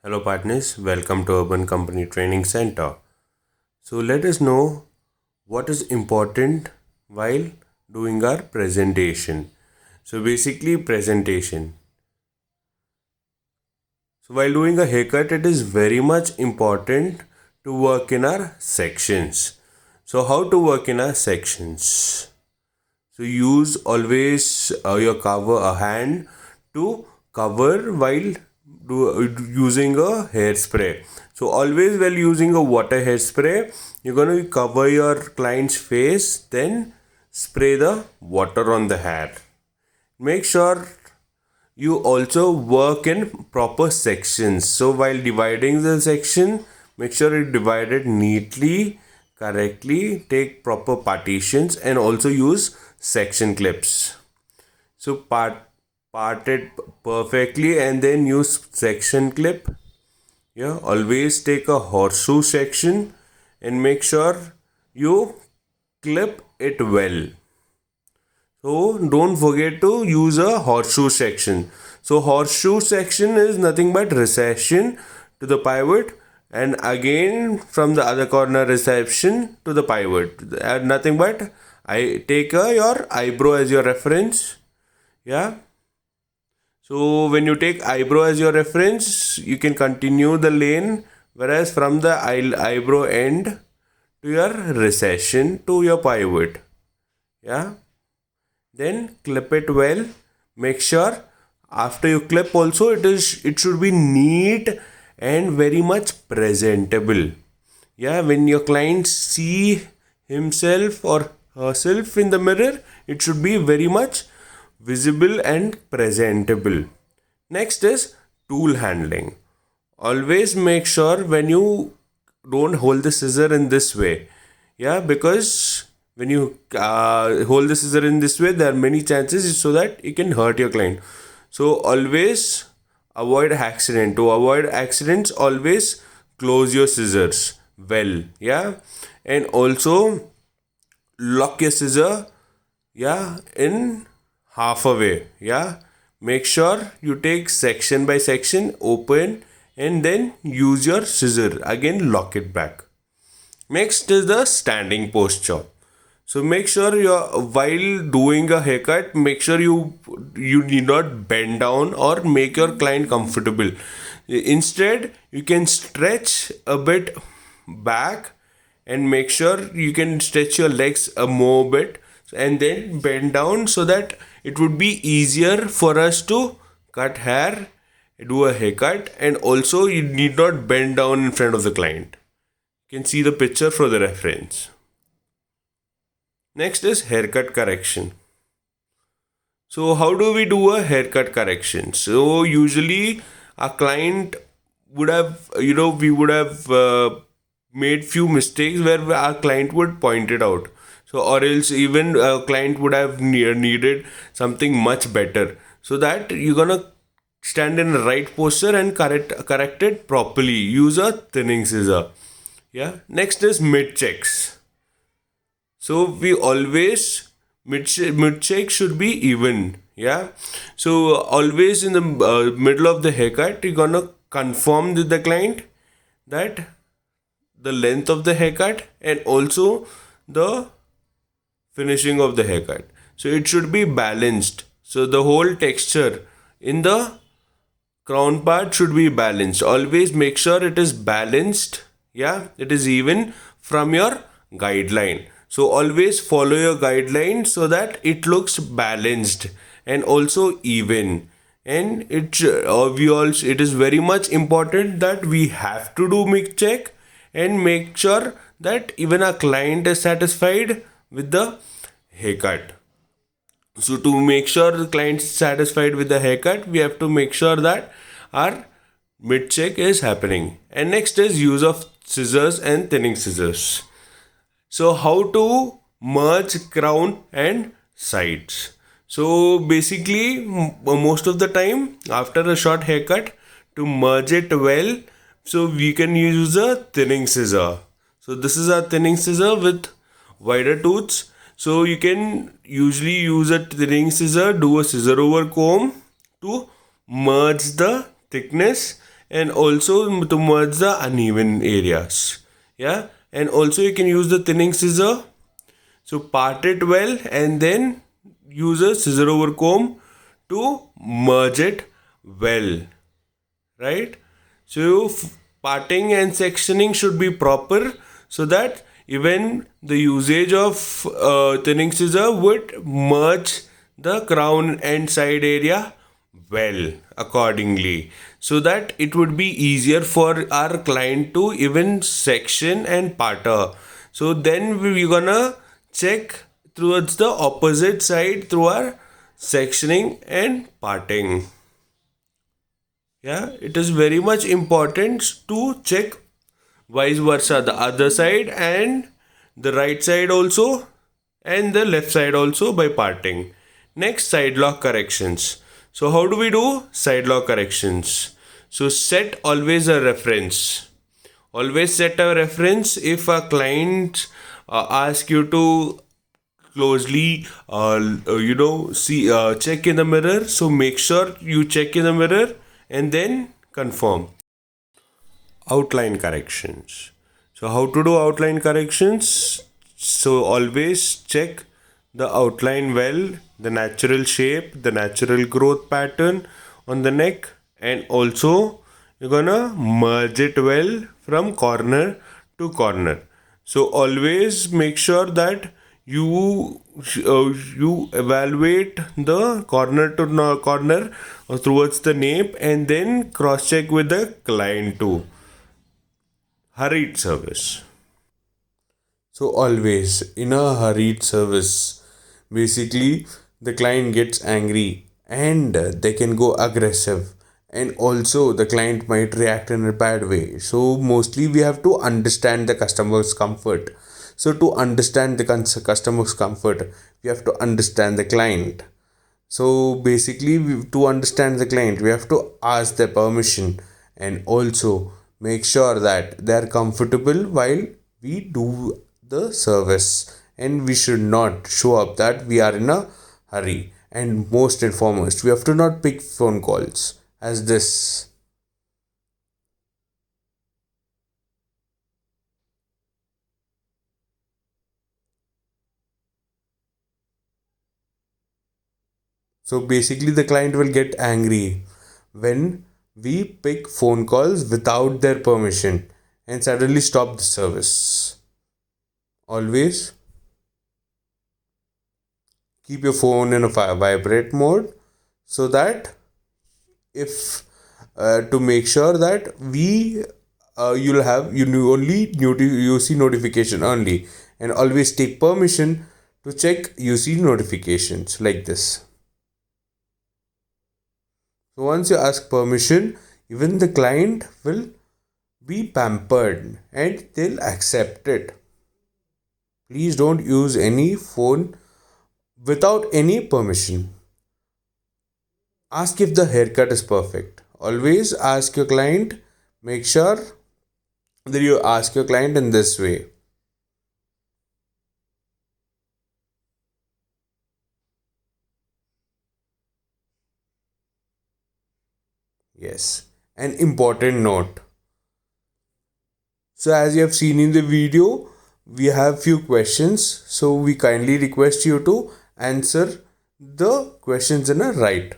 Hello partners, welcome to Urban Company Training Center. So let us know what is important while doing our presentation. So basically presentation. So while doing a haircut, it is very much important to work in our sections. So how to work in our sections? So use always your cover a hand to cover while using a hairspray. So always while using a water hairspray, you're going to cover your client's face, then spray the water on the hair. Make sure you also work in proper sections. So while dividing the section, make sure it divided neatly, correctly, take proper partitions and also use section clips. So part it perfectly and then use section clip. Yeah, always take a horseshoe section and make sure you clip it well. So don't forget to use a horseshoe section. So horseshoe section is nothing but recession to the pivot and again from the other corner recession to the pivot. Nothing but I take your eyebrow as your reference. Yeah. So when you take eyebrow as your reference, you can continue the lane, whereas from the eyebrow end to your recession to your pivot. Yeah. Then clip it well. Make sure after you clip also it should be neat and very much presentable. Yeah, when your client see himself or herself in the mirror, it should be very much visible and presentable. Next is tool handling. Always make sure when you don't hold the scissor in this way. Yeah, because when you hold the scissor in this way, there are many chances so that it can hurt your client. So always avoid accident. To avoid accidents, always close your scissors well. Yeah, and also lock your scissor. Yeah, in half a way. Yeah, make sure you take section by section, open, and then use your scissor. Again, lock it back. Next is the standing posture. So make sure while doing a haircut, make sure you need not bend down or make your client comfortable. Instead, you can stretch a bit back and make sure you can stretch your legs a more bit and then bend down so that it would be easier for us to cut hair, do a haircut, and also you need not bend down in front of the client. You can see the picture for the reference. Next is haircut correction. So how do we do a haircut correction? So usually a client would have, we would have made few mistakes where our client would point it out. So or else even a client would have needed something much better. So that you're gonna stand in the right posture and correct it properly. Use a thinning scissor. Yeah. Next is mid checks. So we always mid check should be even. Yeah. So always in the middle of the haircut, you're gonna confirm with the client that the length of the haircut and also the finishing of the haircut. So it should be balanced. So the whole texture in the crown part should be balanced. Always make sure it is balanced. Yeah, it is even from your guideline. So always follow your guideline so that it looks balanced and also even. And it is very much important that we have to do mid check and make sure that even our client is satisfied with the haircut. So to make sure the client is satisfied with the haircut, we have to make sure that our mid check is happening. And next is use of scissors and thinning scissors. So how to merge crown and sides. So basically most of the time after a short haircut, to merge it well, so we can use a thinning scissor. So this is a thinning scissor with wider tooths. So you can usually use a thinning scissor, do a scissor over comb to merge the thickness and also to merge the uneven areas. Yeah, and also you can use the thinning scissor. So part it well and then use a scissor over comb to merge it well, right? So parting and sectioning should be proper so that even the usage of thinning scissor would merge the crown and side area well accordingly, so that it would be easier for our client to even section and parter. So then we're gonna check towards the opposite side through our sectioning and parting. Yeah, it is very much important to check vice versa, the other side and the right side also and the left side also by parting. Next, side lock corrections. So how do we do side lock corrections? So set always a reference. Always set a reference. If a client asks you to closely see check in the mirror, so make sure you check in the mirror and then confirm. Outline corrections. So how to do outline corrections? So always check the outline well, the natural shape, the natural growth pattern on the neck, and also you're gonna merge it well from corner to corner. So always make sure that you evaluate the corner to corner or towards the nape and then cross check with the client too. Hurried service. So always in a hurried service, basically the client gets angry and they can go aggressive, and also the client might react in a bad way. So mostly we have to understand the customer's comfort. So to understand the customer's comfort, we have to understand the client. So basically, to understand the client, we have to ask their permission and also make sure that they are comfortable while we do the service. And we should not show up that we are in a hurry. And most and foremost, we have to not pick phone calls as this. So basically, the client will get angry when we pick phone calls without their permission and suddenly stop the service. Always keep your phone in a vibrate mode so that if to make sure that we you'll have only UC notification only, and always take permission to check UC notifications like this. So once you ask permission, even the client will be pampered and they'll accept it. Please don't use any phone without any permission. Ask if the haircut is perfect. Always ask your client. Make sure that you ask your client in this way. Yes. An important note. So as you have seen in the video, we have few questions. So we kindly request you to answer the questions in a right